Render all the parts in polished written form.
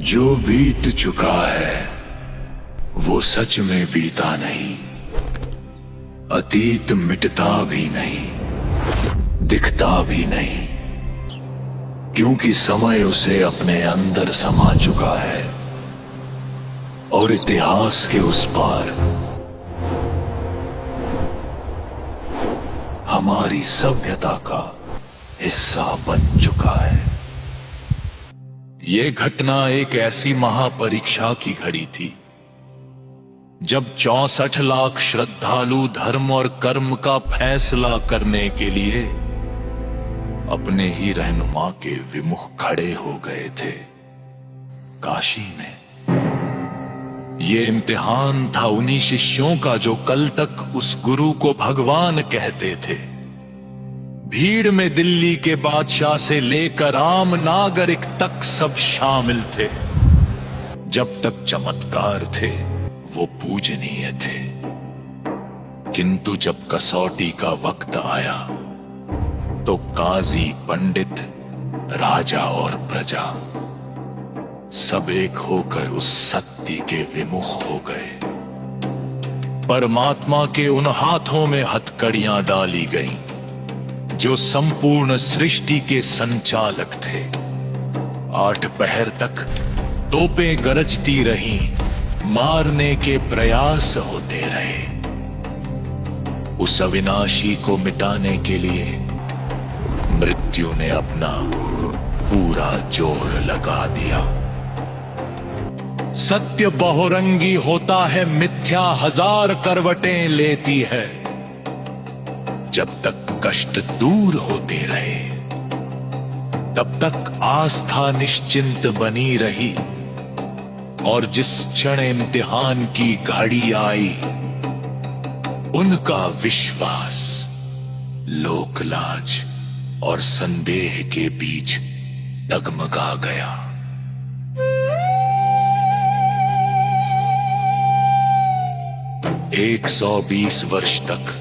जो बीत चुका है वो सच में बीता नहीं, अतीत मिटता भी नहीं, दिखता भी नहीं, क्योंकि समय उसे अपने अंदर समा चुका है और इतिहास के उस पार हमारी सभ्यता का हिस्सा बन चुका है। ये घटना एक ऐसी महापरीक्षा की घड़ी थी जब 64 लाख श्रद्धालु धर्म और कर्म का फैसला करने के लिए अपने ही रहनुमा के विमुख खड़े हो गए थे। काशी में ये इम्तिहान था उन्हीं शिष्यों का जो कल तक उस गुरु को भगवान कहते थे। भीड़ में दिल्ली के बादशाह से लेकर आम नागरिक तक सब शामिल थे। जब तक चमत्कार थे वो पूजनीय थे, किंतु जब कसौटी का वक्त आया तो काजी, पंडित, राजा और प्रजा सब एक होकर उस सत्य के विमुख हो गए। परमात्मा के उन हाथों में हथकड़ियां डाली गईं जो संपूर्ण सृष्टि के संचालक थे। 8 पहर तक तोपें गरजती रहीं, मारने के प्रयास होते रहे। उस अविनाशी को मिटाने के लिए मृत्यु ने अपना पूरा जोर लगा दिया। सत्य बहुरंगी होता है, मिथ्या 1000 करवटें लेती है। जब तक कष्ट दूर होते रहे तब तक आस्था निश्चिंत बनी रही, और जिस क्षण इम्तिहान की घड़ी आई उनका विश्वास लोकलाज और संदेह के बीच डगमगा गया। एक 120 वर्ष तक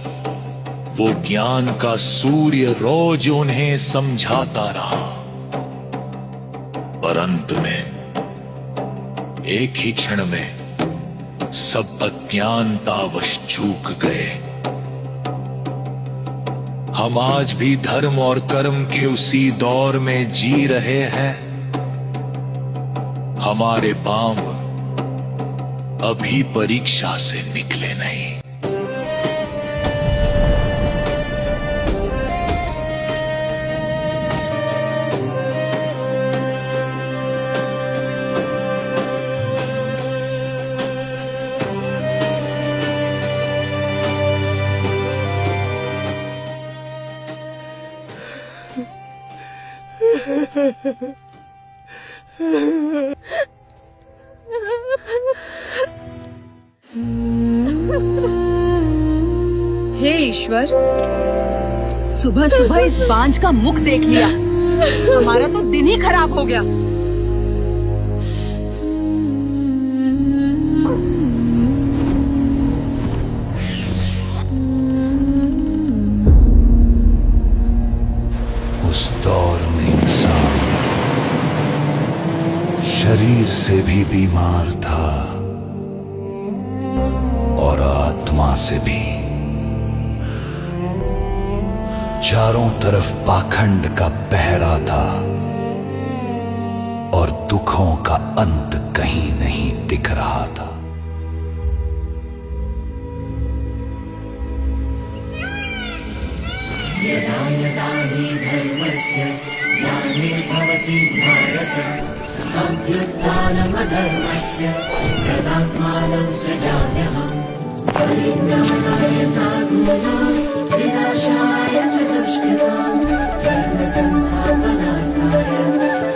वो ज्ञान का सूर्य रोज उन्हें समझाता रहा, पर अंत में एक ही क्षण में सब अज्ञानतावश चूक गए। हम आज भी धर्म और कर्म के उसी दौर में जी रहे हैं। हमारे पांव अभी परीक्षा से निकले नहीं। हे ईश्वर, सुबह सुबह इस बांझ का मुख देख लिया। हमारा तो दिन ही खराब हो गया। उस दौर में इंसान शरीर से भी बीमार था और आत्मा से भी। चारों तरफ पाखंड का पहरा था और दुखों का अंत कहीं नहीं दिख रहा था। यदा यदा हि धर्मस्य ग्लानिर्भवति भारत अभ्युत्थानमधर्मस्य तदात्मानं सृजाम्यहम् परित्राणाय साधूनां विनाशाय च दुष्कृतां धर्म संस्थापनार्थाय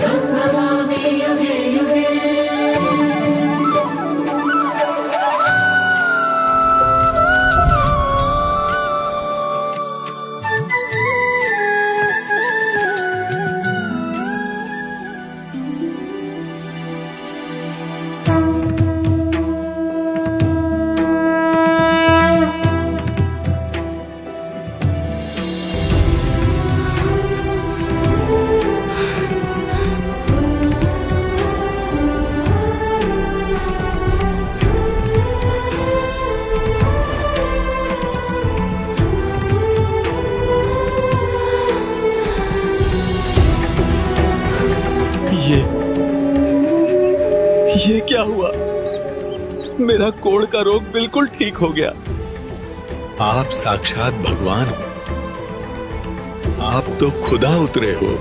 सम्भवामि युगे युगे। ये क्या हुआ? मेरा कोढ़ का रोग बिल्कुल ठीक हो गया। आप साक्षात भगवान हो। आप तो खुदा उतरे हो।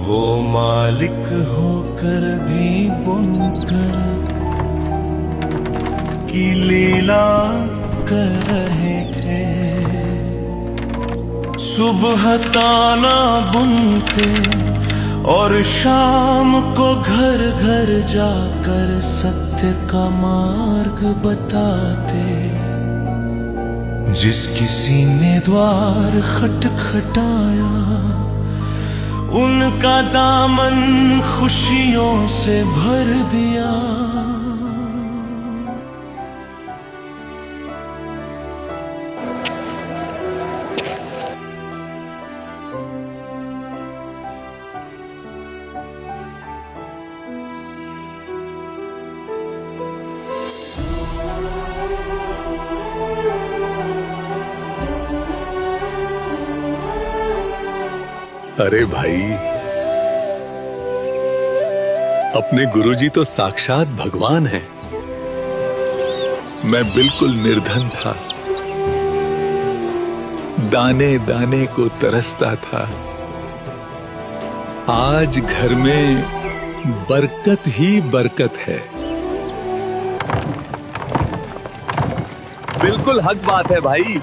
वो मालिक होकर भी बुनकर की लीला कर रहे थे। सुबह ताला बुनते और शाम को घर घर जाकर सत्य का मार्ग बताते। जिस किसी ने द्वार खटखटाया उनका दामन खुशियों से भर दिया। अरे भाई, अपने गुरुजी तो साक्षात भगवान हैं। मैं बिल्कुल निर्धन था, दाने दाने को तरसता था। आज घर में बरकत ही बरकत है। बिल्कुल हक बात है भाई,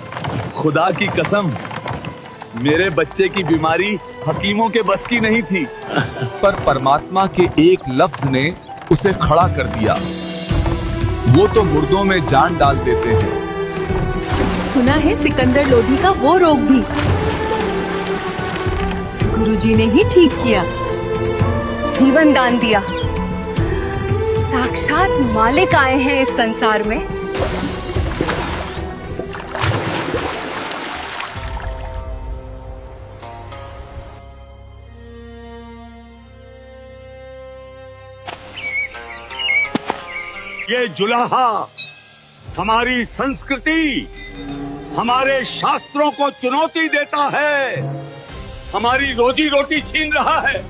खुदा की कसम। मेरे बच्चे की बीमारी हकीमों के बस की नहीं थी, पर परमात्मा के एक लफ्ज ने उसे खड़ा कर दिया। वो तो मुर्दों में जान डाल देते हैं। सुना है सिकंदर लोधी का वो रोग भी गुरुजी ने ही ठीक किया, जीवन दान दिया। साक्षात मालिक आए हैं इस संसार में। ये जुलाहा हमारी संस्कृति, हमारे शास्त्रों को चुनौती देता है, हमारी रोजी रोटी छीन रहा है।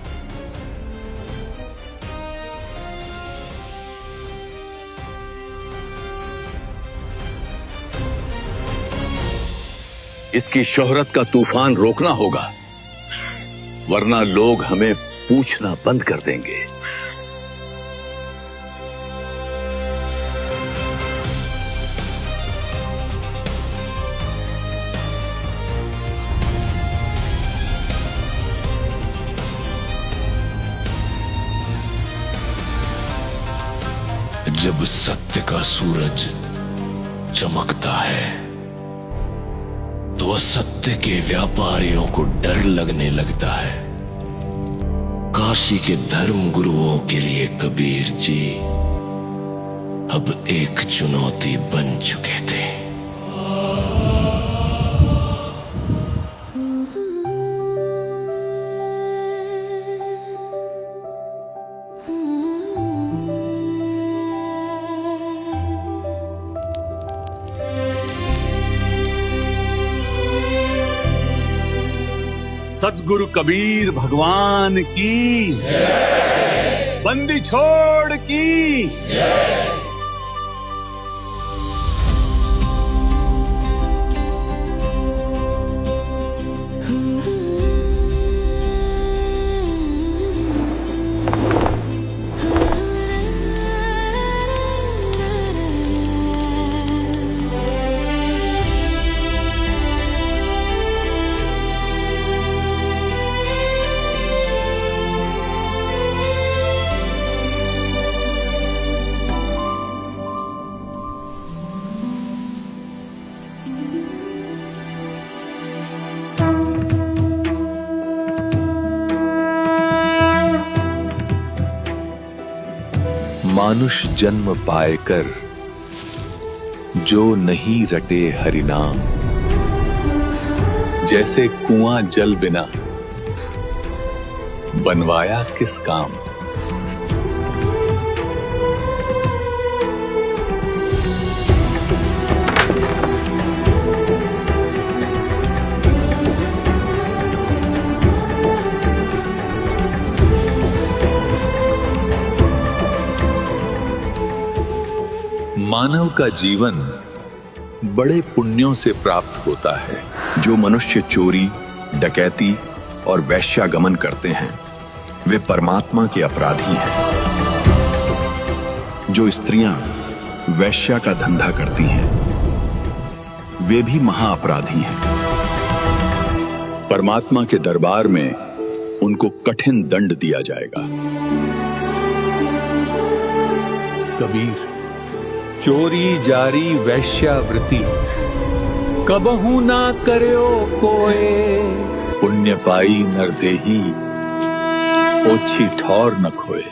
इसकी शोहरत का तूफान रोकना होगा, वरना लोग हमें पूछना बंद कर देंगे। जब सत्य का सूरज चमकता है तो असत्य के व्यापारियों को डर लगने लगता है। काशी के धर्म गुरुओं के लिए कबीर जी अब एक चुनौती बन चुके थे। सद्गुरु कबीर भगवान की जय। बंदी छोड़ की जय। मानुष जन्म पाएकर जो नहीं रटे हरि नाम, जैसे कुआं जल बिना बनवाया किस काम। मानव का जीवन बड़े पुण्यों से प्राप्त होता है। जो मनुष्य चोरी, डकैती और वैश्यागमन करते हैं वे परमात्मा के अपराधी हैं। जो स्त्रियां वैश्या का धंधा करती हैं वे भी महाअपराधी हैं। परमात्मा के दरबार में उनको कठिन दंड दिया जाएगा। कबीर, चोरी जारी वैश्यावृत्ति कबहू ना करयो कोय, पुण्य पाई नर देही ओछी ठौर न खोए।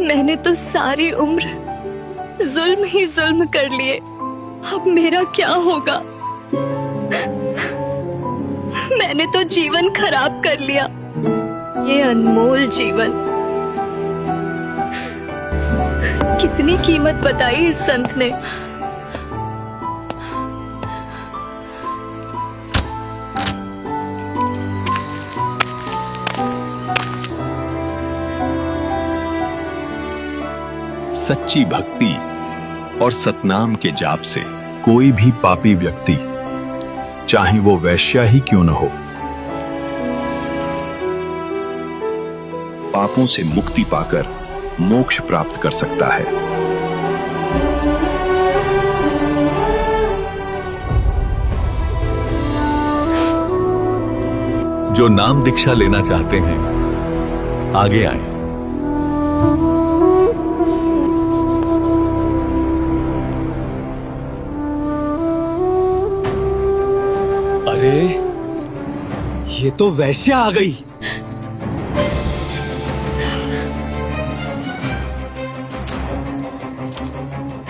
मैंने तो सारी उम्र जुल्म ही जुल्म कर लिए, अब मेरा क्या होगा? मैंने तो जीवन खराब कर लिया, ये अनमोल जीवन। कितनी कीमत बताई इस संत ने। सच्ची भक्ति और सतनाम के जाप से कोई भी पापी व्यक्ति, चाहे वो वैश्या ही क्यों न हो, पापों से मुक्ति पाकर मोक्ष प्राप्त कर सकता है। जो नाम दीक्षा लेना चाहते हैं आगे आए। अरे ये तो वैश्या आ गई।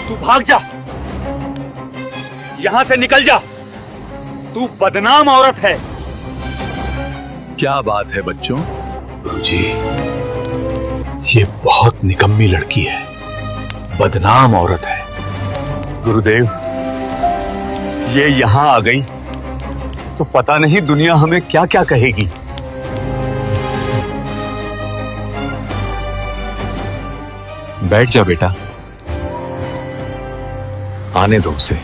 तू भाग जा, यहां से निकल जा, तू बदनाम औरत है। क्या बात है बच्चों? गुरुजी, ये बहुत निकम्मी लड़की है, बदनाम औरत है। गुरुदेव, ये यहां आ गई तो पता नहीं दुनिया हमें क्या क्या कहेगी। बैठ जा बेटा, आने दो उसे।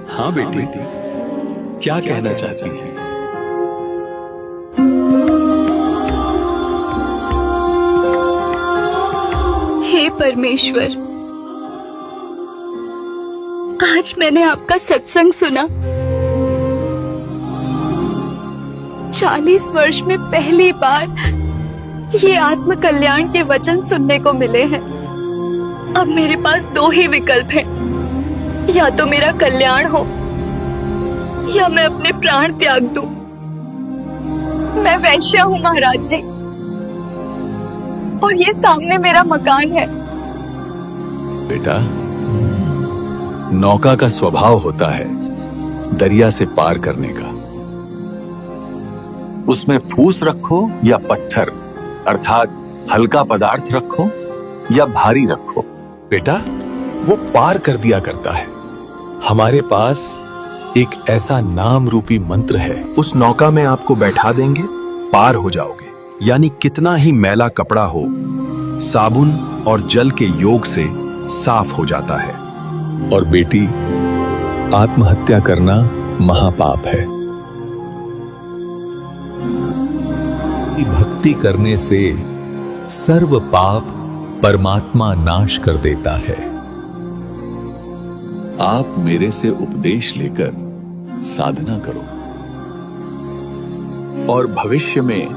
हाँ बेटी, क्या कहना चाहती हैं? हे परमेश्वर, आज मैंने आपका सत्संग सुना। 40 वर्ष में पहली बार ये आत्म कल्याण के वचन सुनने को मिले हैं। अब मेरे पास दो ही विकल्प हैं, या तो मेरा कल्याण हो या मैं अपने प्राण त्याग दूं। मैं वैश्या हूं महाराज जी, और ये सामने मेरा मकान है। बेटा, नौका का स्वभाव होता है दरिया से पार करने का। उसमें फूस रखो या पत्थर, अर्थात हल्का पदार्थ रखो या भारी रखो, बेटा वो पार कर दिया करता है। हमारे पास एक ऐसा नाम रूपी मंत्र है, उस नौका में आपको बैठा देंगे, पार हो जाओगे। यानी कितना ही मैला कपड़ा हो, साबुन और जल के योग से साफ हो जाता है। और बेटी, आत्महत्या करना महापाप है। भक्ति करने से सर्व पाप परमात्मा नाश कर देता है। आप मेरे से उपदेश लेकर साधना करो। और भविष्य में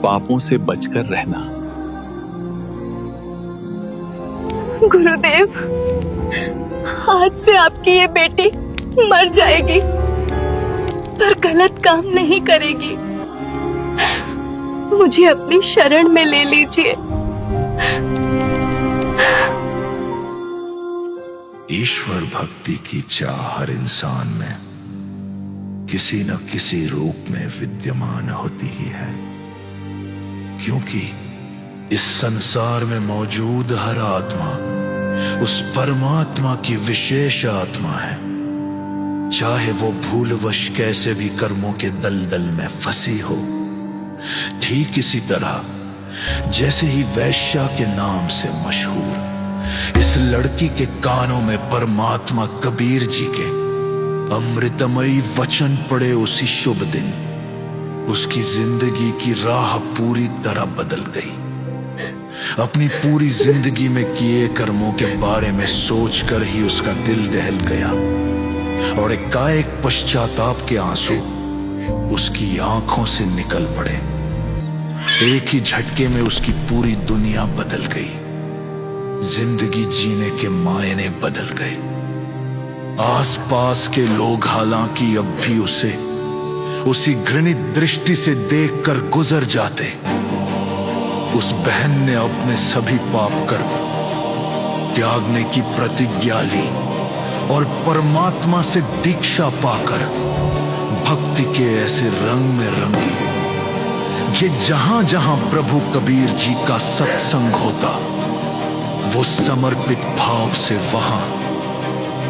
पापों से बचकर रहना। गुरुदेव, आज से आपकी ये बेटी मर जाएगी पर गलत काम नहीं करेगी। मुझे अपनी शरण में ले लीजिए। ईश्वर भक्ति की चाह हर इंसान में किसी न किसी रूप में विद्यमान होती ही है, क्योंकि इस संसार में मौजूद हर आत्मा उस परमात्मा की विशेष आत्मा है, चाहे वो भूलवश कैसे भी कर्मों के दलदल में फंसी हो। ठीक इसी तरह जैसे ही वैश्या के नाम से मशहूर इस लड़की के कानों में परमात्मा कबीर जी के अमृतमयी वचन पड़े उसी शुभ दिन उसकी जिंदगी की राह पूरी तरह बदल गई। अपनी पूरी जिंदगी में किए कर्मों के बारे में सोचकर ही उसका दिल दहल गया और एकाएक पश्चाताप के आंसू उसकी आंखों से निकल पड़े। एक ही झटके में उसकी पूरी दुनिया बदल गई। जिंदगी जीने के मायने बदल गए। आसपास के लोग हालांकि अब भी उसे उसी घृणित दृष्टि से देखकर गुजर जाते। उस बहन ने अपने सभी पाप कर्म त्यागने की प्रतिज्ञा ली और परमात्मा से दीक्षा पाकर भक्ति के ऐसे रंग में रंगी कि जहां जहां प्रभु कबीर जी का सत्संग होता वो समर्पित भाव से वहां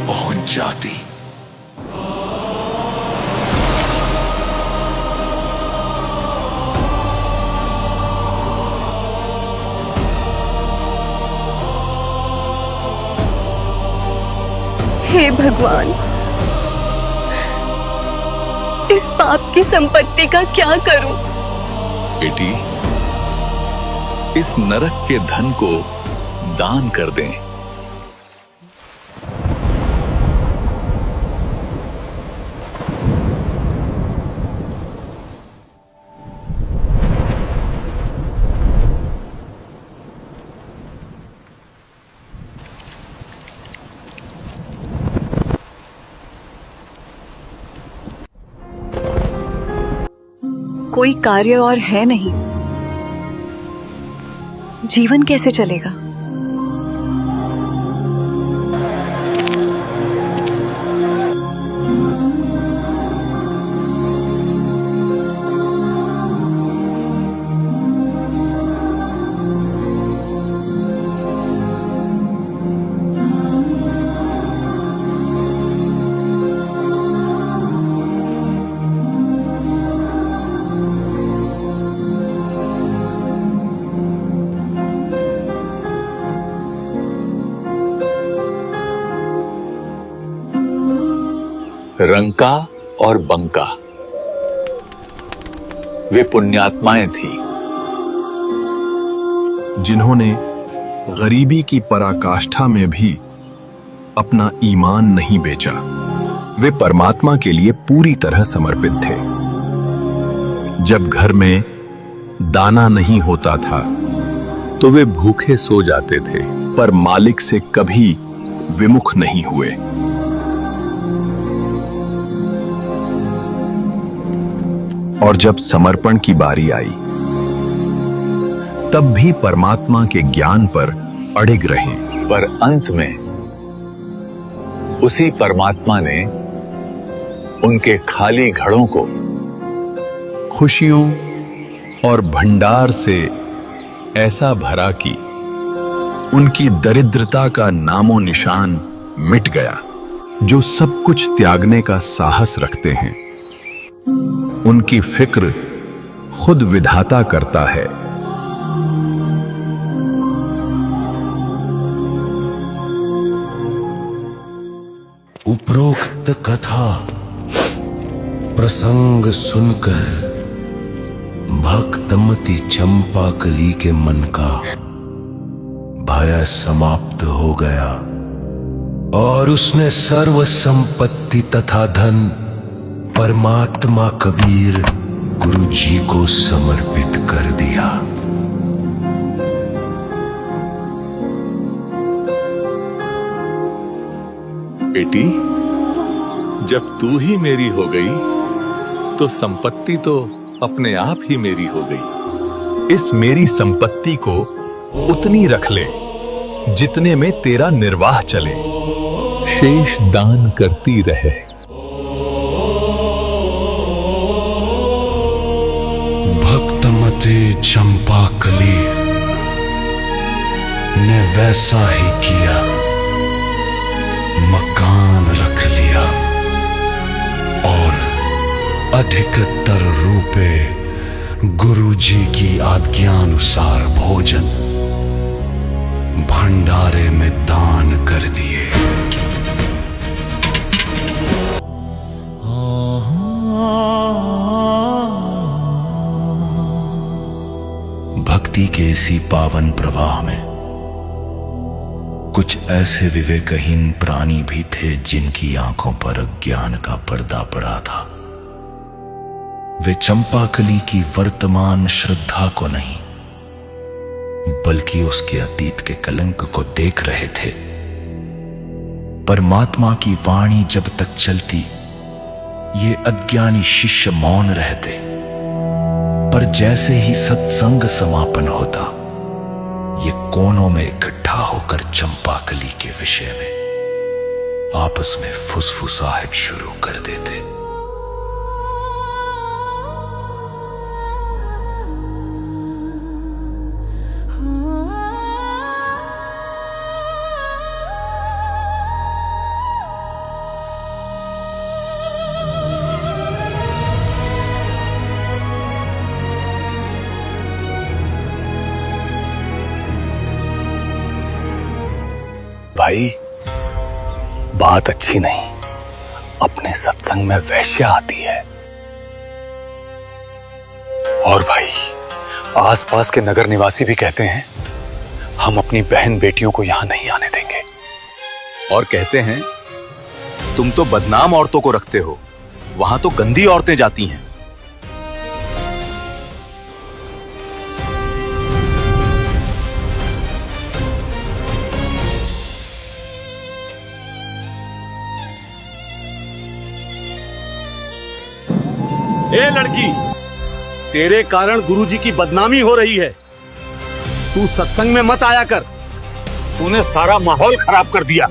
पहुंच जाती। हे भगवान, इस पाप की संपत्ति का क्या करूं? बेटी, इस नरक के धन को दान कर दें। कोई कार्य और है नहीं, जीवन कैसे चलेगा? रंका और बंका वे पुण्यात्माएं थी जिन्होंने गरीबी की पराकाष्ठा में भी अपना ईमान नहीं बेचा। वे परमात्मा के लिए पूरी तरह समर्पित थे। जब घर में दाना नहीं होता था तो वे भूखे सो जाते थे, पर मालिक से कभी विमुख नहीं हुए। और जब समर्पण की बारी आई तब भी परमात्मा के ज्ञान पर अड़िग रहे। पर अंत में उसी परमात्मा ने उनके खाली घड़ों को खुशियों और भंडार से ऐसा भरा कि उनकी दरिद्रता का नामो निशान मिट गया। जो सब कुछ त्यागने का साहस रखते हैं उनकी फिक्र खुद विधाता करता है। उपरोक्त कथा प्रसंग सुनकर भक्तमती चंपाकली के मन का भय समाप्त हो गया और उसने सर्व संपत्ति तथा धन परमात्मा कबीर गुरु जी को समर्पित कर दिया। बेटी, जब तू ही मेरी हो गई तो संपत्ति तो अपने आप ही मेरी हो गई। इस मेरी संपत्ति को उतनी रख ले जितने में तेरा निर्वाह चले, शेष दान करती रहे। भक्तमती चंपाकली ने वैसा ही किया, मकान रख लिया और अधिकतर रुपए गुरु जी की आज्ञानुसार भोजन भंडारे में दान कर दिए। भक्ति के इसी पावन प्रवाह में कुछ ऐसे विवेकहीन प्राणी भी थे जिनकी आंखों पर अज्ञान का पर्दा पड़ा था। वे चंपाकली की वर्तमान श्रद्धा को नहीं बल्कि उसके अतीत के कलंक को देख रहे थे। परमात्मा की वाणी जब तक चलती ये अज्ञानी शिष्य मौन रहते, पर जैसे ही सत्संग समापन होता ये कोनों में इकट्ठा होकर चंपाकली के विषय में आपस में फुसफुसाहट शुरू कर देते। भाई, बात अच्छी नहीं। अपने सत्संग में वैश्या आती है। और भाई, आसपास के नगर निवासी भी कहते हैं हम अपनी बहन बेटियों को यहां नहीं आने देंगे। और कहते हैं तुम तो बदनाम औरतों को रखते हो, वहां तो गंदी औरतें जाती हैं। ए लड़की, तेरे कारण गुरुजी की बदनामी हो रही है। तू सत्संग में मत आया कर। तूने सारा माहौल खराब कर दिया।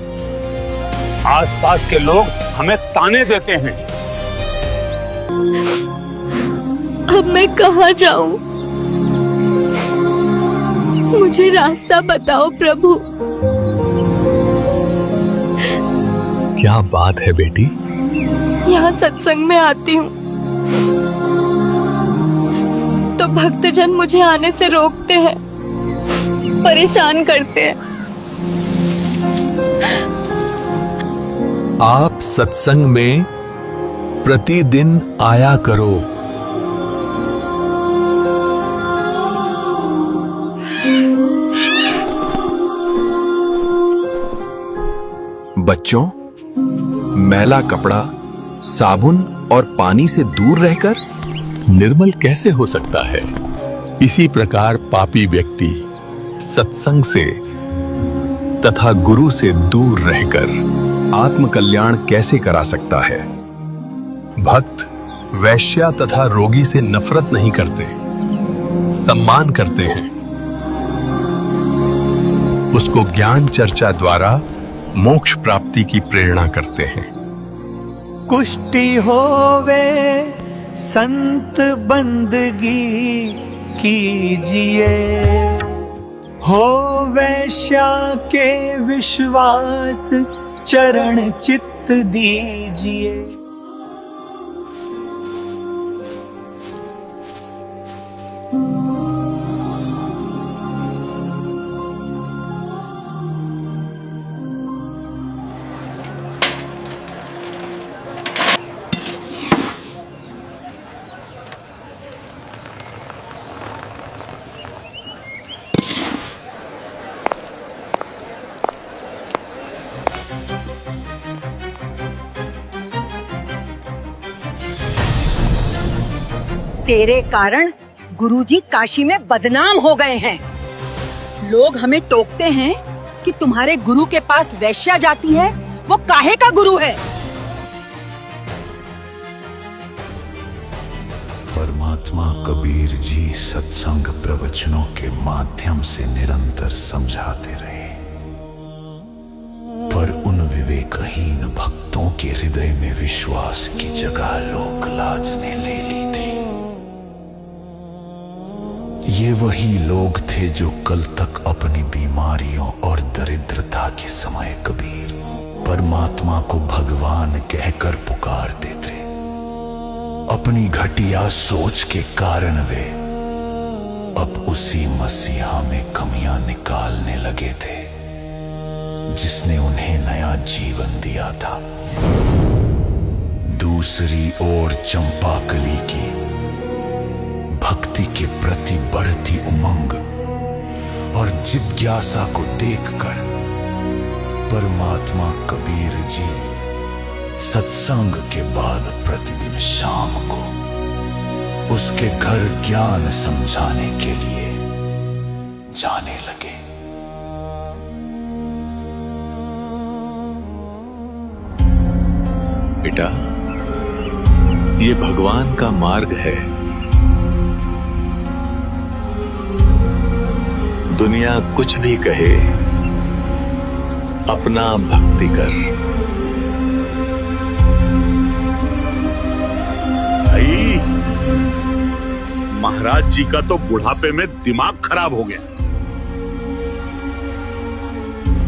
आसपास के लोग हमें ताने देते हैं। अब मैं कहाँ जाऊं? मुझे रास्ता बताओ प्रभु। क्या बात है बेटी? यहाँ सत्संग में आती हूँ तो भक्तजन मुझे आने से रोकते हैं, परेशान करते हैं। आप सत्संग में प्रतिदिन आया करो। बच्चों, मैला कपड़ा साबुन और पानी से दूर रहकर निर्मल कैसे हो सकता है? इसी प्रकार पापी व्यक्ति सत्संग से तथा गुरु से दूर रहकर आत्म कल्याण कैसे करा सकता है? भक्त वैश्या तथा रोगी से नफरत नहीं करते, सम्मान करते हैं। उसको ज्ञान चर्चा द्वारा मोक्ष प्राप्ति की प्रेरणा करते हैं। कुष्टि होवे संत बंदगी कीजिए, हो वैश्या के विश्वास चरण चित्त दीजिए। तेरे कारण गुरुजी काशी में बदनाम हो गए हैं। लोग हमें टोकते हैं कि तुम्हारे गुरु के पास वैश्या जाती है, वो काहे का गुरु है। परमात्मा कबीर जी सत्संग प्रवचनों के माध्यम से निरंतर समझाते रहे, पर उन विवेकहीन भक्तों के हृदय में विश्वास की जगह लोक लाज ने ले ली थी। ये वही लोग थे जो कल तक अपनी बीमारियों और दरिद्रता के समय कबीर परमात्मा को भगवान कहकर पुकारते थे। अपनी घटिया सोच के कारण वे अब उसी मसीहा में कमियां निकालने लगे थे जिसने उन्हें नया जीवन दिया था। दूसरी ओर चंपाकली की भक्ति के प्रति बढ़ती उमंग और जिज्ञासा को देखकर परमात्मा कबीर जी सत्संग के बाद प्रतिदिन शाम को उसके घर ज्ञान समझाने के लिए जाने लगे। बेटा, ये भगवान का मार्ग है। दुनिया कुछ भी कहे, अपना भक्ति कर। भाई, महाराज जी का तो बुढ़ापे में दिमाग खराब हो गया।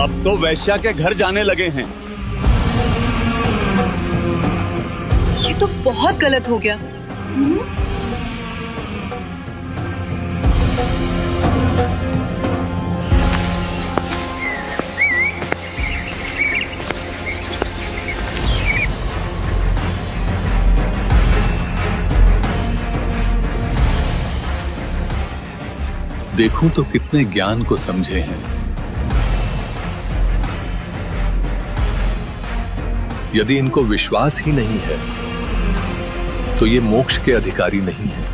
अब तो वैश्या के घर जाने लगे हैं। ये तो बहुत गलत हो गया। देखूं तो कितने ज्ञान को समझे हैं। यदि इनको विश्वास ही नहीं है तो ये मोक्ष के अधिकारी नहीं है।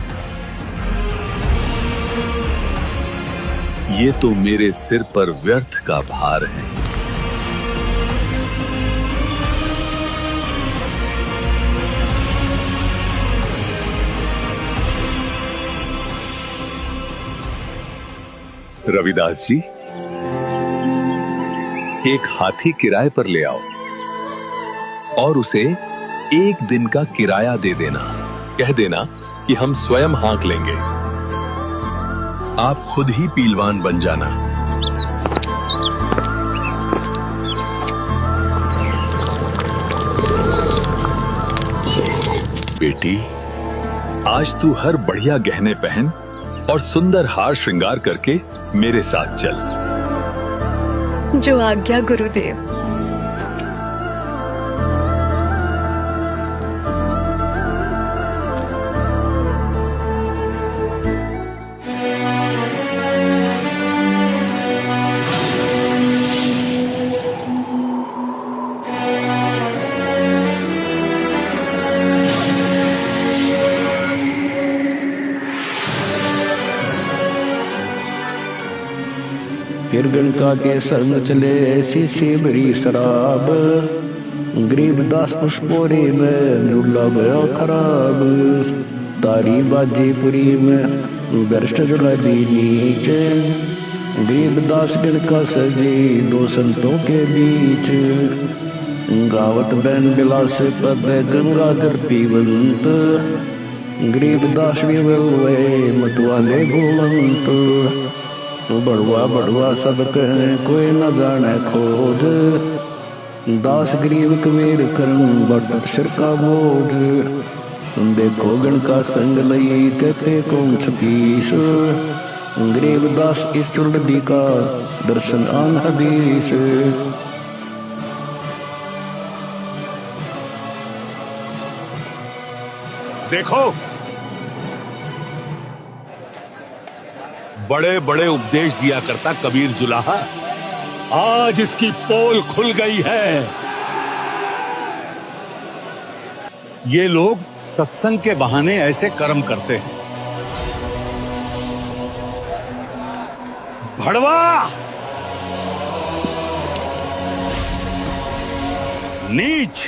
ये तो मेरे सिर पर व्यर्थ का भार है। रविदास जी, एक हाथी किराए पर ले आओ और उसे एक दिन का किराया दे देना। कह देना कि हम स्वयं हाँक लेंगे। आप खुद ही पीलवान बन जाना। बेटी, आज तू हर बढ़िया गहने पहन और सुंदर हार श्रृंगार करके मेरे साथ चल। जो आज्ञा गुरुदेव। फिर गणका के संग चले ऐसी सी भरी शराब, गरीब दास पुष्पोरी में झूला गया खराब। तारी बाजीपुरी में गर्ष्ट जला दी नीचे, गरीब दास गणका सजी दो संतों के बीच। गावत बैन बिलास पद गंगाधर पीवंत, गरीब दास विवल वे मतवाले गोवंत। बड़ुआ बड़ुआ सब कहें कोई न जाने खोज, दास गरीब कबीर करम बट सिर का बोझ। देखो गण का संग लई कहते कौन छकीस, गरीब दास इस चुल्लदी का दर्शन आन हदीस। देखो, बड़े बड़े उपदेश दिया करता कबीर जुलाहा, आज इसकी पोल खुल गई है। ये लोग सत्संग के बहाने ऐसे कर्म करते हैं भड़वा, नीच,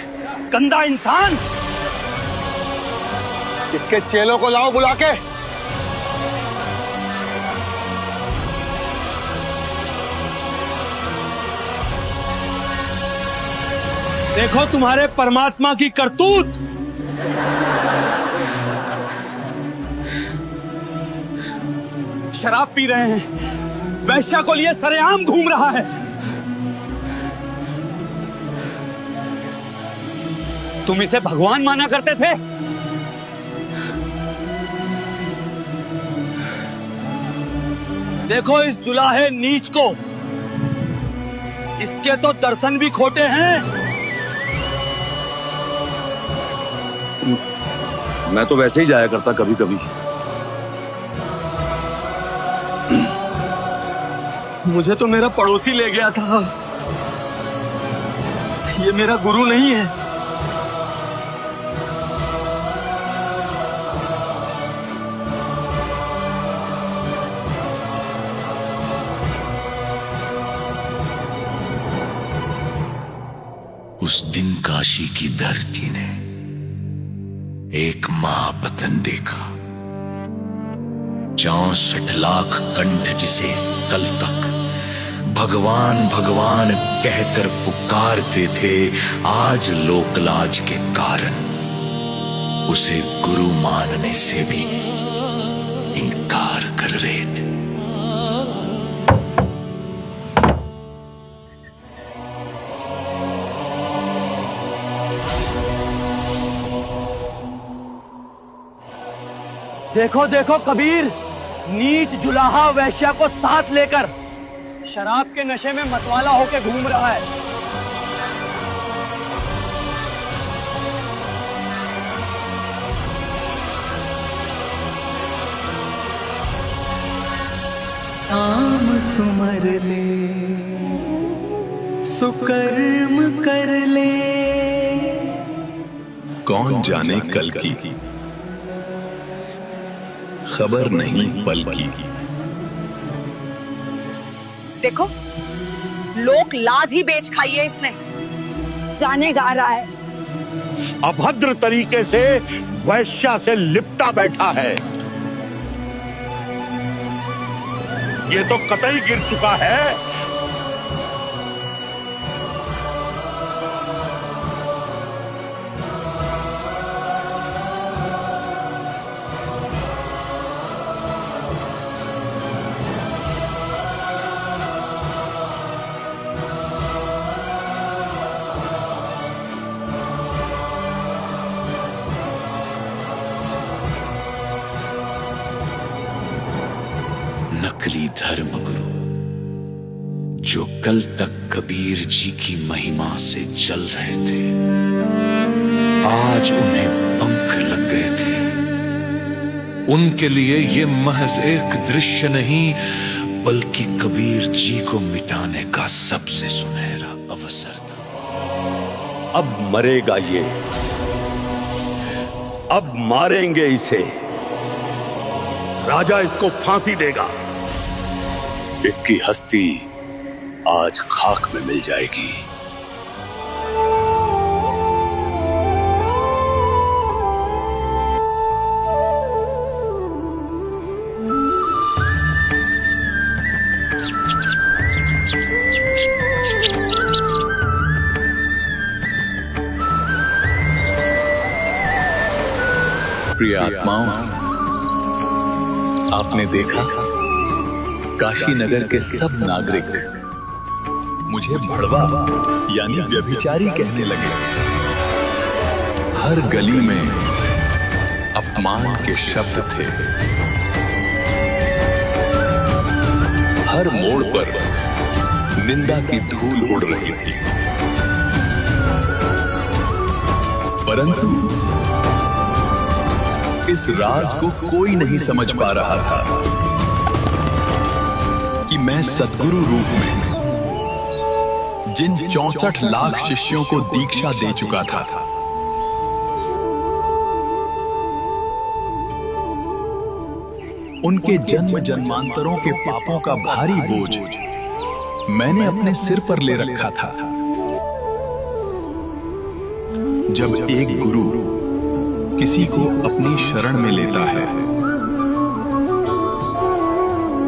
गंदा इंसान, इसके चेलों को लाओ बुला के। देखो तुम्हारे परमात्मा की करतूत। शराब पी रहे हैं, वैश्या को लिए सरेआम घूम रहा है। तुम इसे भगवान माना करते थे। देखो इस जुलाहे नीच को, इसके तो दर्शन भी खोटे हैं। मैं तो वैसे ही जाया करता कभी कभी। मुझे तो मेरा पड़ोसी ले गया था। ये मेरा गुरु नहीं है। उस दिन काशी की धरती ने एक महापतन देखा। 64 लाख कंठ जिसे कल तक भगवान भगवान कहकर पुकारते थे, आज लोकलाज के कारण उसे गुरु मानने से भी इनकार कर रहे थे। देखो देखो कबीर, नीच जुलाहा वैश्या को साथ लेकर शराब के नशे में मतवाला होकर घूम रहा है। नाम सुमर ले, सुकर्म कर ले। कौन जाने कल की, खबर नहीं पल की। देखो, लोक लाज ही बेच खाई है इसने। गाने गा रहा है, अभद्र तरीके से वैश्या से लिपटा बैठा है। ये तो कतई गिर चुका है। नकली धर्म गुरु जो कल तक कबीर जी की महिमा से जल रहे थे, आज उन्हें पंख लग गए थे। उनके लिए ये महज एक दृश्य नहीं, बल्कि कबीर जी को मिटाने का सबसे सुनहरा अवसर था। अब मरेगा ये, अब मारेंगे इसे। राजा इसको फांसी देगा। इसकी हस्ती आज खाक में मिल जाएगी। प्रिय आत्माओं, आपने देखा काशी नगर के सब नागरिक मुझे भड़वा यानी व्यभिचारी कहने लगे। हर गली में अपमान के शब्द थे, हर मोड़ पर निंदा की धूल उड़ रही थी। परंतु इस राज को कोई नहीं समझ पा रहा था कि मैं सद्गुरु रूप में जिन 64 लाख शिष्यों को दीक्षा दे चुका था, उनके जन्म जन्मांतरों के पापों का भारी बोझ मैंने अपने सिर पर ले रखा था। जब एक गुरु किसी को अपनी शरण में लेता है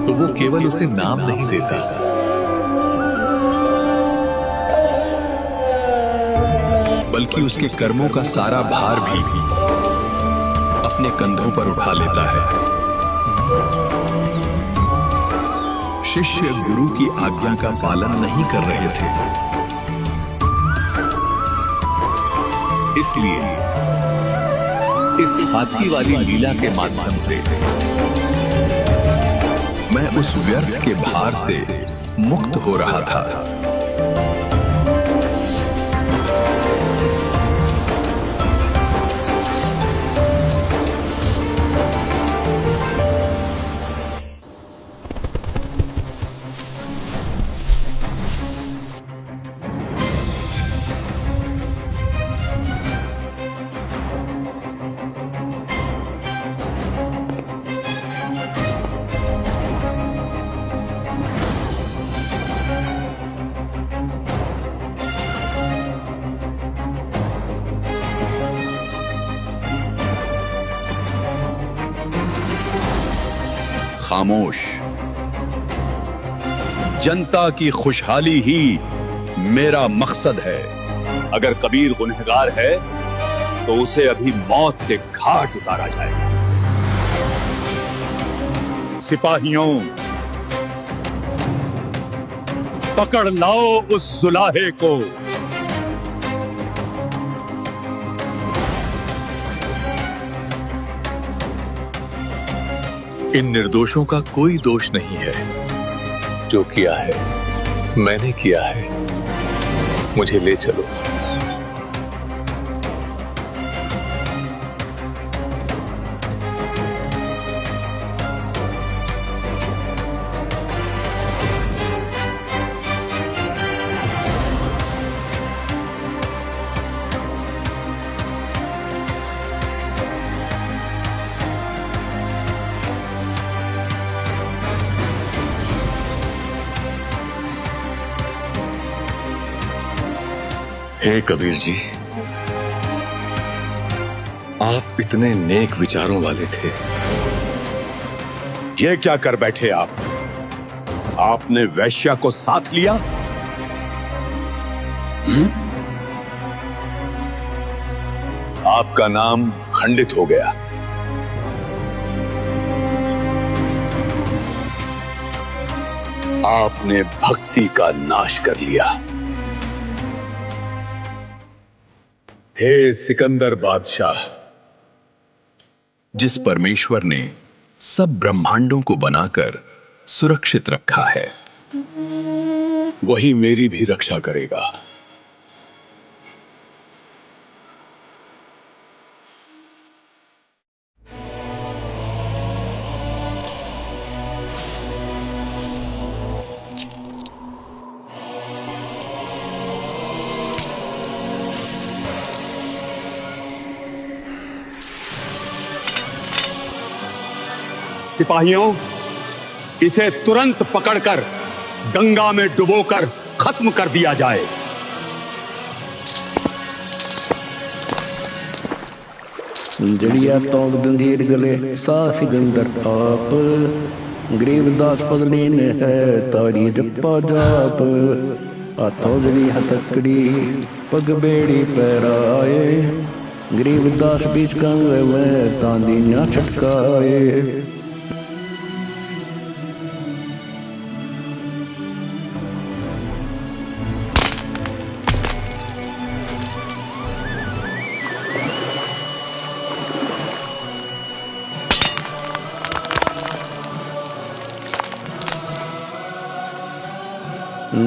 तो वो केवल उसे नाम नहीं देता, बल्कि उसके कर्मों का सारा भार भी अपने कंधों पर उठा लेता है। शिष्य गुरु की आज्ञा का पालन नहीं कर रहे थे, इसलिए इस हाथी वाली लीला के माध्यम से मैं उस व्यर्थ के भार से मुक्त हो रहा था। खामोश। जनता की खुशहाली ही मेरा मकसद है। अगर कबीर गुनहगार है तो उसे अभी मौत के घाट उतारा जाएगा। सिपाहियों, पकड़ लाओ उस जुलाहे को। इन निर्दोषों का कोई दोष नहीं है। जो किया है मैंने किया है। मुझे ले चलो। हे कबीर जी, आप इतने नेक विचारों वाले थे। ये क्या कर बैठे आप? आपने वैश्या को साथ लिया? आपका नाम खंडित हो गया। आपने भक्ति का नाश कर लिया। हे सिकंदर बादशाह, जिस परमेश्वर ने सब ब्रह्मांडों को बनाकर सुरक्षित रखा है, वही मेरी भी रक्षा करेगा। सिपाहियों, इसे तुरंत पकड़कर गंगा में डुबोकर खत्म कर दिया जाए। जड़िया तोग दंदीर गले सा सिकंदर आप, गरीबदास पगलीन है तारी जप्पा जाप। हाथों जड़ी हथकड़ी पग बेड़ी पैराए, गरीबदास बीच कंगे में तांदी ना छटकाए।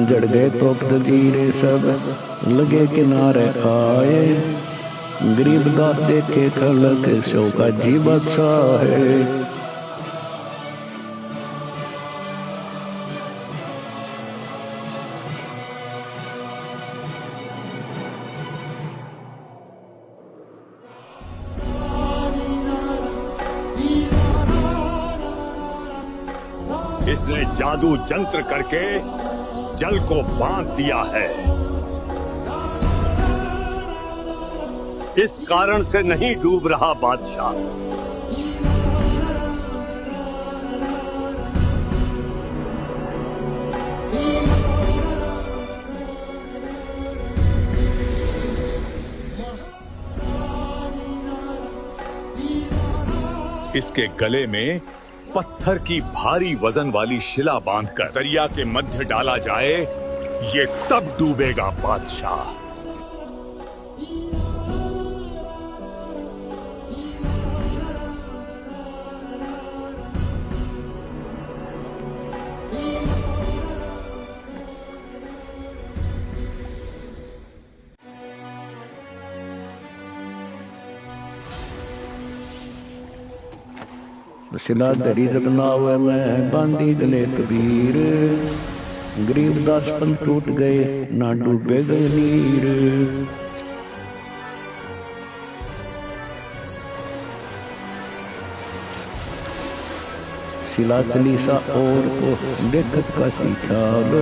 जड़ गए तोप दजीरे सब लगे किनारे आए, गरीबदास देखे खलक शोका जी बादशाह है। इसने जादू जंत्र करके जल को बांध दिया है। इस कारण से नहीं डूब रहा बादशाह। इसके गले में पत्थर की भारी वजन वाली शिला बांधकर दरिया के मध्य डाला जाए, ये तब डूबेगा बादशाह। शिला दरी जबनावे में बांधी गले कबीर, गरीब दास पंथ टूट गए ना डूबे गए नीर। शिला चली सा और को देखत का सीखाब,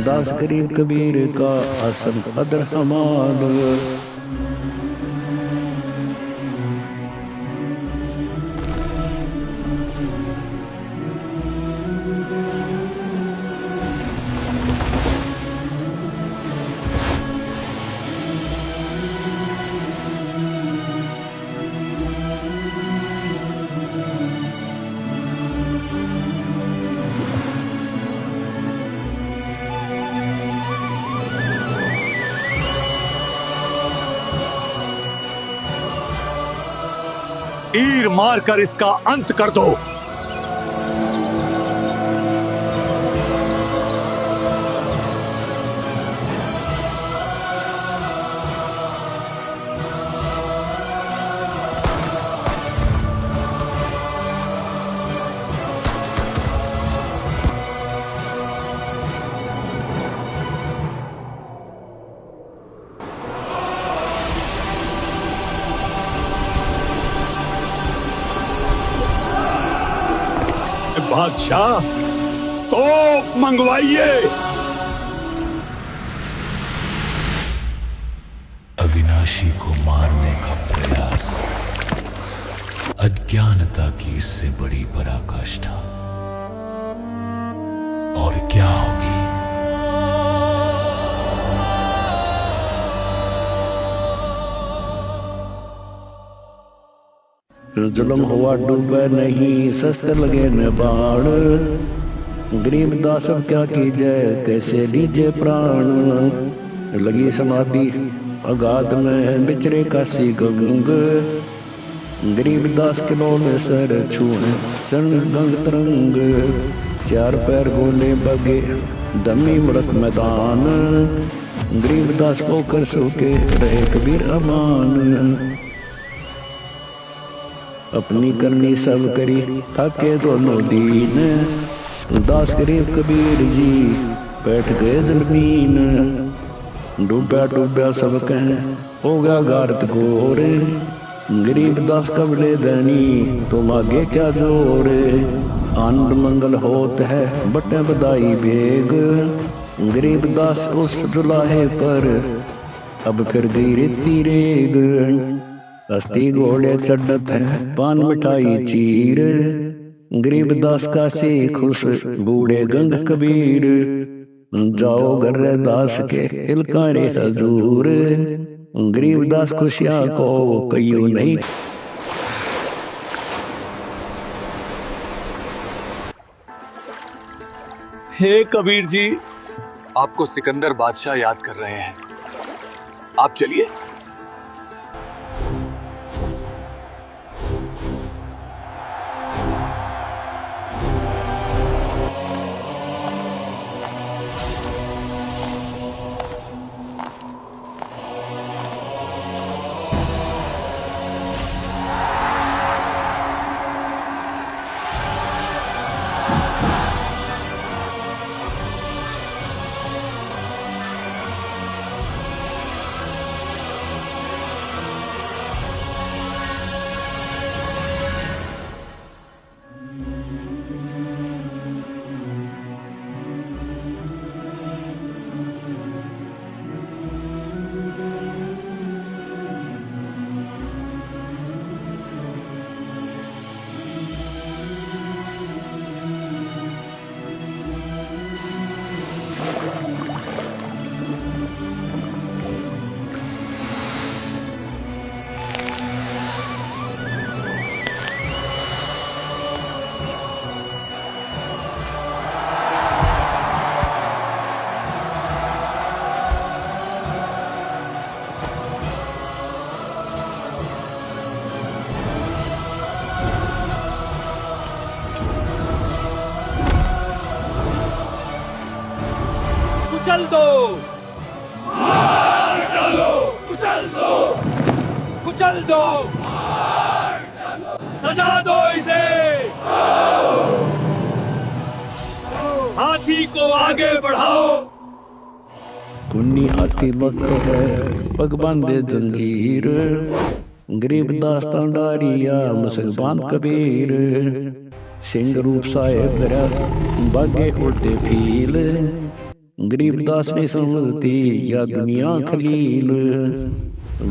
दास गरीब कबीर का आसन अदर हमाल। तीर मारकर इसका अंत कर दो। बादशाह तो मंगवाइए। अविनाशी को मारने का प्रयास अज्ञानता की इससे बड़ी पराकाष्ठा और क्या होगी। जुल्म हुआ डूबे नहीं शस्त्र लगे न बाण, गरीब दास अब क्या कीजिए कैसे लीजिए प्राण। लगी समाधि अगाध में बिचरे काशी गंग, गरीब दास किलो में सर छुए चरण गंग तरंग। चार पैर गोले बगे दमी मृत मैदान, गरीब दास पोकर सूखे रहे कबीर अमान। अपनी करनी सब करी थके दोनों दीन, दास गरीब कबीर जी बैठ गए जमीन। डूबा डूबा सब कह हो गया गारत घोर, गरीब दास कबले दनी तुम आगे क्या जोर। आनंद मंगल होत है बटे बधाई बेग, गरीब दास उस दुलाहे पर अब फिर गई रेती रेग। कश्ती घोड़े चढ़त है पान मिठाई चीर, गरीब दास का से खुश बूढ़े गंग कबीर। जाओ घर दास के हिलकारे हजूर, गरीब दास खुशियां को कईयो नहीं। हे कबीर जी, आपको सिकंदर बादशाह याद कर रहे हैं, आप चलिए। कुचल दो, कुचल दो, सजा दो इसे, हाथी को आगे बढ़ाओ। पुन्नी हाथी वस्त्र है पग बांधे जंजीर, गरीब दास्तां डारिया मुसलमान कबीर, सिंह रूप साहेब भरा बागे उड़ते फील, गरीब दास ने समझती या दुनिया खलील,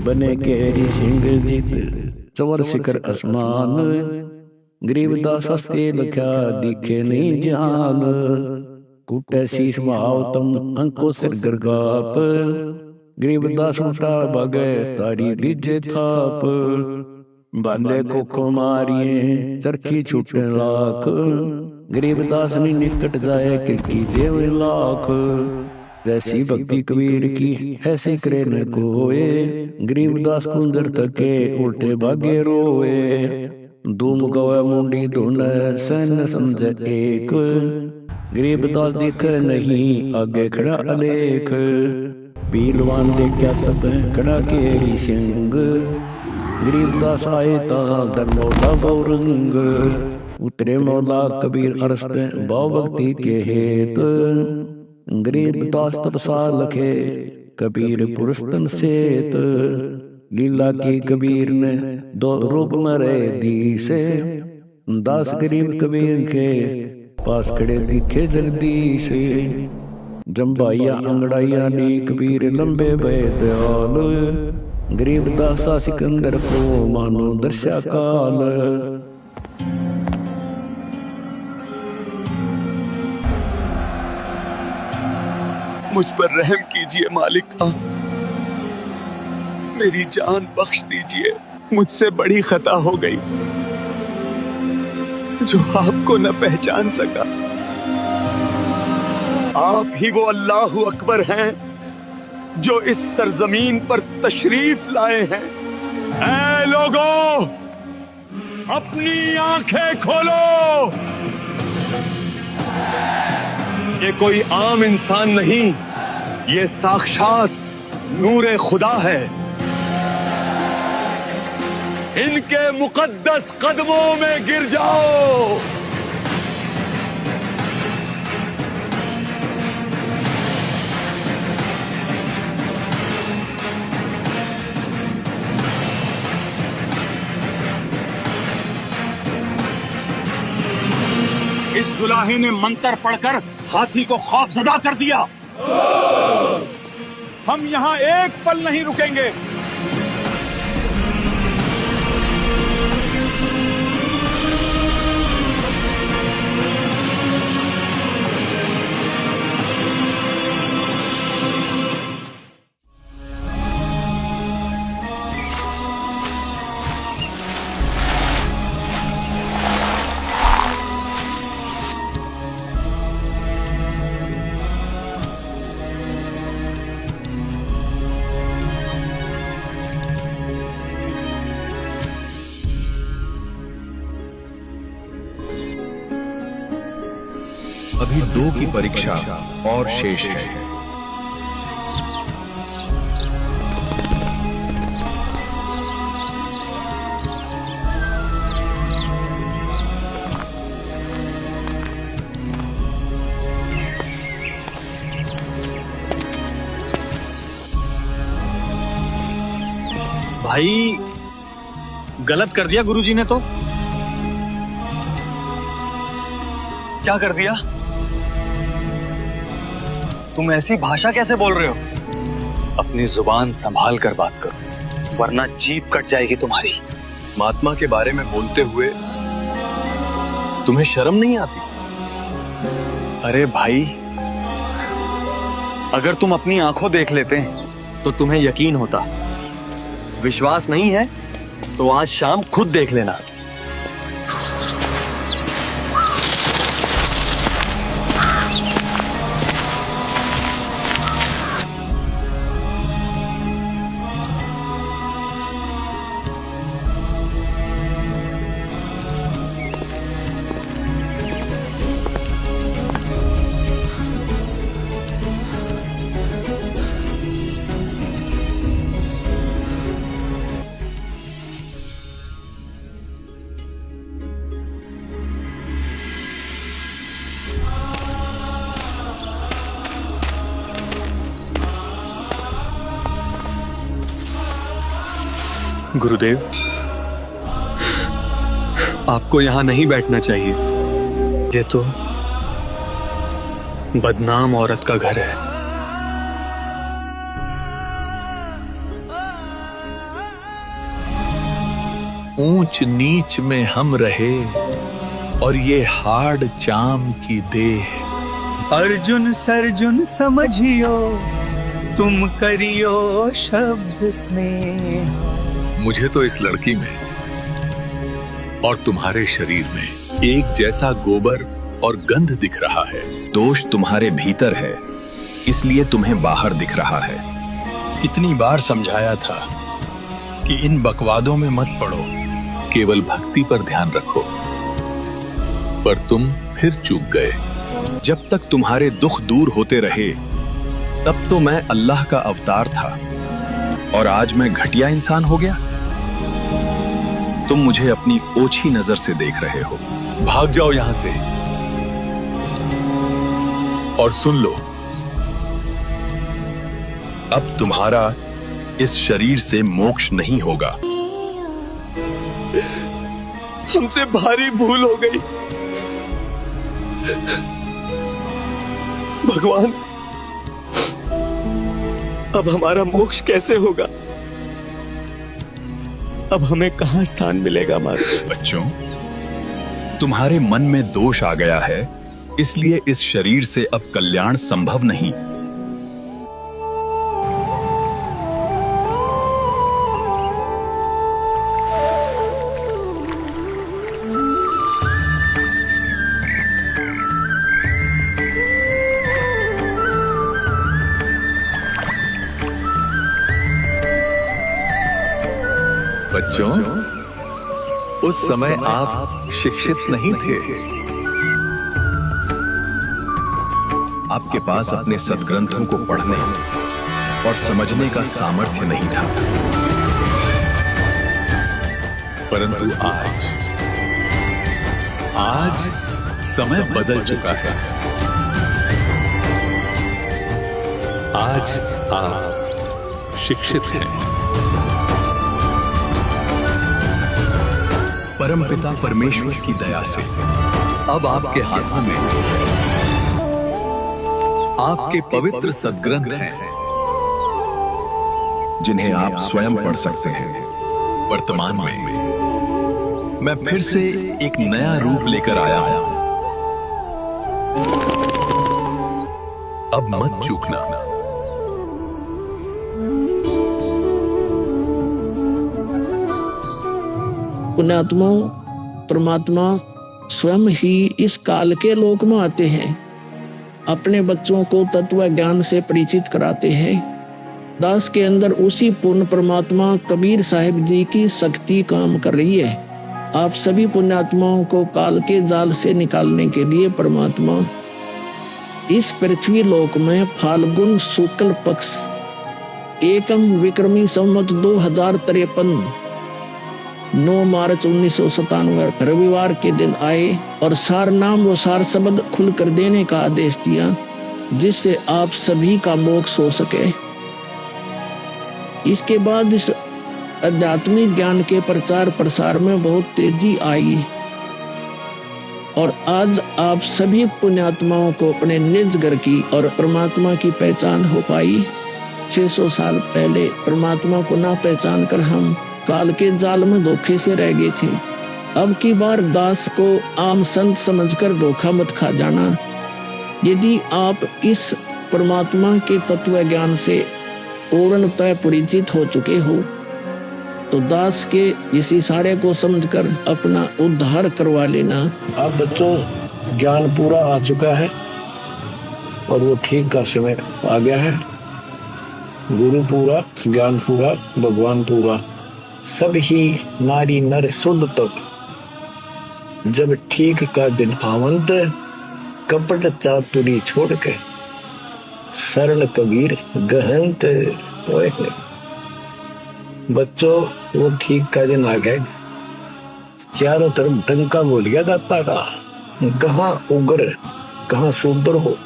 बने केरी सिंह जित चवर शिखर आसमान, गरीब दास हस्ते लख्या दिखे नहीं जहान, कुटे शीश भाव तुम अंको सिर गरगाप, गरीब दास उठा बगे तारी दीजे थाप, बाले को मारिए चरखी छूटे लाख, गरीब दास ने निकट जाए किरकी देव लाख, जैसी भक्ति कबीर की ऐसी करे न कोए, गरीब दास कुंदर तके उल्टे भागे रोए, धूम गवे मुंडी धुने सैन्य समझे एक, गरीब दास दिखे नहीं आगे खड़ा अलेख, पीलवान देखा तब खड़ा केरी सिंह, गरीब दास आए ता दर मौला गौरंग, उतरे मौला कबीर अरस्त भाव भक्ति के हेत, गरीब दास तपसा लखे कबीर पुरुषतन सेत, लीला की कबीर ने दो रूप मरे दी से, दास गरीब कबीर के पास खड़े दिखे जगदीश, जम्बाइया अंगड़ाइया ने कबीर लंबे भय दयाल, गरीब दासा सिकंदर को मानो दर्शा काल, मुझ पर रहम कीजिए मालिक, मेरी जान बख्श दीजिए, मुझसे बड़ी खता हो गई जो आपको न पहचान सका। आप ही वो अल्लाह अकबर हैं जो इस सरजमीन पर तशरीफ लाए हैं। ऐ लोगों, अपनी आंखें खोलो, ये कोई आम इंसान नहीं, ये साक्षात नूरे खुदा है। इनके मुकद्दस कदमों में गिर जाओ। इस जुलाही ने मंत्र पढ़कर हाथी को खौफजदा कर दिया। हम यहाँ एक पल नहीं रुकेंगे। अभी 2 की परीक्षा और शेष है। भाई, गलत कर दिया गुरुजी ने तो। क्या कर दिया? तुम ऐसी भाषा कैसे बोल रहे हो? अपनी जुबान संभाल कर बात करो, वरना जीभ कट जाएगी तुम्हारी। महात्मा के बारे में बोलते हुए तुम्हें शर्म नहीं आती? अरे भाई, अगर तुम अपनी आंखों देख लेते तो तुम्हें यकीन होता। विश्वास नहीं है तो आज शाम खुद देख लेना। गुरुदेव, आपको यहाँ नहीं बैठना चाहिए। ये तो बदनाम औरत का घर है। ऊंच नीच में हम रहे और ये हाड़ चाम की देह। अर्जुन सर्जुन समझियो, तुम करियो शब्द स्नेह। मुझे तो इस लड़की में और तुम्हारे शरीर में एक जैसा गोबर और गंध दिख रहा है। दोष तुम्हारे भीतर है, इसलिए तुम्हें बाहर दिख रहा है। कितनी बार समझाया था कि इन बकवादों में मत पड़ो, केवल भक्ति पर ध्यान रखो, पर तुम फिर चूक गए। जब तक तुम्हारे दुख दूर होते रहे तब तो मैं अल्लाह का अवतार था, और आज मैं घटिया इंसान हो गया। तुम मुझे अपनी ओछी नजर से देख रहे हो। भाग जाओ यहां से और सुन लो, अब तुम्हारा इस शरीर से मोक्ष नहीं होगा। हमसे भारी भूल हो गई भगवान। अब हमारा मोक्ष कैसे होगा? अब हमें कहां स्थान मिलेगा? हमारे बच्चों, तुम्हारे मन में दोष आ गया है, इसलिए इस शरीर से अब कल्याण संभव नहीं। बच्चों, उस समय आप शिक्षित नहीं थे। आपके पास अपने सद्ग्रंथों को पढ़ने और समझने का सामर्थ्य नहीं था। परंतु आज समय बदल चुका है। आज आप शिक्षित हैं। परमपिता परमेश्वर की दया से अब आपके हाथों में आपके पवित्र सद्ग्रंथ हैं, जिन्हें आप स्वयं पढ़ सकते हैं। वर्तमान में मैं फिर से एक नया रूप लेकर आया हूं। अब मत चूकना। पुण्यात्माओं, परमात्मा स्वयं ही इस काल के लोक में आते हैं, अपने बच्चों को तत्व ज्ञान से परिचित कराते हैं। दास के अंदर उसी पूर्ण परमात्मा कबीर साहिब जी की शक्ति काम कर रही है। आप सभी पुण्यात्माओं को काल के जाल से निकालने के लिए परमात्मा इस पृथ्वी लोक में फाल्गुन शुक्ल पक्ष एकम विक्रमी संवत 2053 9 मार्च 1997 रविवार के दिन आए और सार नाम व सार शब्द खुल कर देने का आदेश दिया, जिससे आप सभी का मोक्ष हो सके। इसके बाद इस आध्यात्मिक ज्ञान के प्रचार प्रसार में बहुत तेजी आई और आज आप सभी पुण्यात्माओं को अपने निज घर की और परमात्मा की पहचान हो पाई। 600 साल पहले परमात्मा को ना पहचान कर हम काल के जाल में धोखे से रह गए थे। अब की बार दास को आम संत समझकर धोखा मत खा जाना। यदि आप इस परमात्मा के तत्व ज्ञान से पूर्णतः परिचित हो चुके हो तो दास के इस इशारे को समझकर अपना उद्धार करवा लेना। अब बच्चों, ज्ञान पूरा आ चुका है और वो ठीक का समय आ गया है। गुरु पूरा, ज्ञान पूरा, भगवान पूरा, सब ही नारी नर शुद्ध तक जब ठीक का दिन आवंत, कपट चातुरी छोड़ के शरण कबीर गहंत। बच्चों, वो ठीक का दिन आ गया। चारों तरफ डंका बोल गया दाता का। कहाँ उग्र, कहाँ शूद्र हो,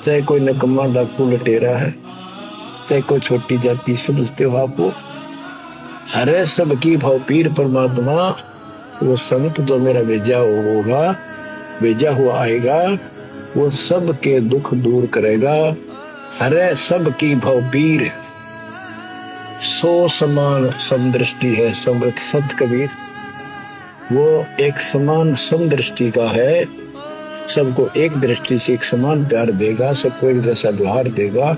चाहे कोई नकम्मा डाकू लटेरा है, चाहे कोई छोटी जाति समझते हो आप, अरे सबकी भाव पीर परमात्मा, वो संत तो मेरा भेजा होगा, भेजा हुआ आएगा, वो सबके दुख दूर करेगा। अरे सबकी भाव पीर, सो समान समदृष्टि है समृत संत कबीर। वो एक समान समदृष्टि का है, सबको एक दृष्टि से एक समान प्यार देगा, सबको एक जैसा व्यवहार देगा,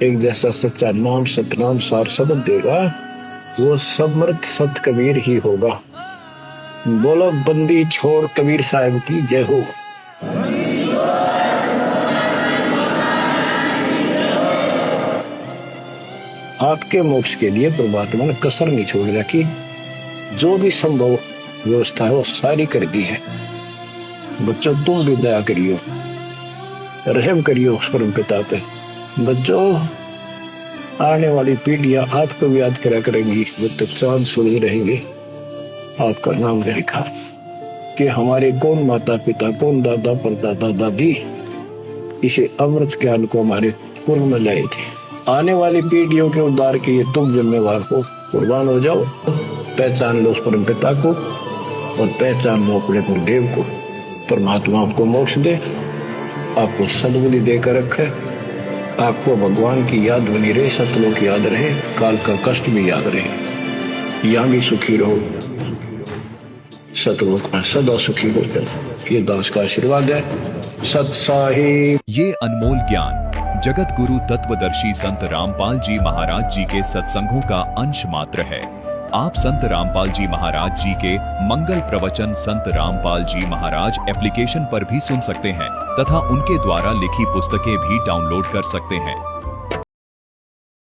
एक जैसा सच्चा नाम सतनाम सार शब्द देगा। वो समर्थ संत कबीर ही होगा। बोलो बंदी छोड़ कबीर साहब की जय हो। आपके मोक्ष के लिए परमात्मा ने कसर नहीं छोड़ रखी। जो भी संभव व्यवस्था है वो सारी कर दी है। बच्चों तुम भी दया करियो, रहम करियो उस परम पिता पे। बच्चों आने वाली पीढ़ियां आपको भी याद करा करेंगी, जब तक चांद सूरज रहेंगे आपका नाम रहेगा कि हमारे कौन माता पिता, कौन दादा परदादा दादी इसे अमृत ज्ञान को हमारे पूर्व में लाए थे। आने वाली पीढ़ियों के उद्धार के लिए तुम जिम्मेवार हो, कुर्बान हो जाओ। पहचान लो उस परम पिता को और पहचान लो अपने गुरुदेव को। परमात्मा आपको मोक्ष दे, आपको सद्बुद्धि देकर रखे, आपको भगवान की याद बनी रहे, सतलोक याद रहे, काल का कष्ट भी याद रहे, यहाँ भी सुखी रहो, सतलोक में सदा सुखी हो जाए। ये दास का आशीर्वाद है। सत साहिब। ये अनमोल ज्ञान जगत गुरु तत्वदर्शी संत रामपाल जी महाराज जी के सत्संगों का अंश मात्र है। आप संत रामपाल जी महाराज जी के मंगल प्रवचन संत रामपाल जी महाराज एप्लीकेशन पर भी सुन सकते हैं तथा उनके द्वारा लिखी पुस्तकें भी डाउनलोड कर सकते हैं।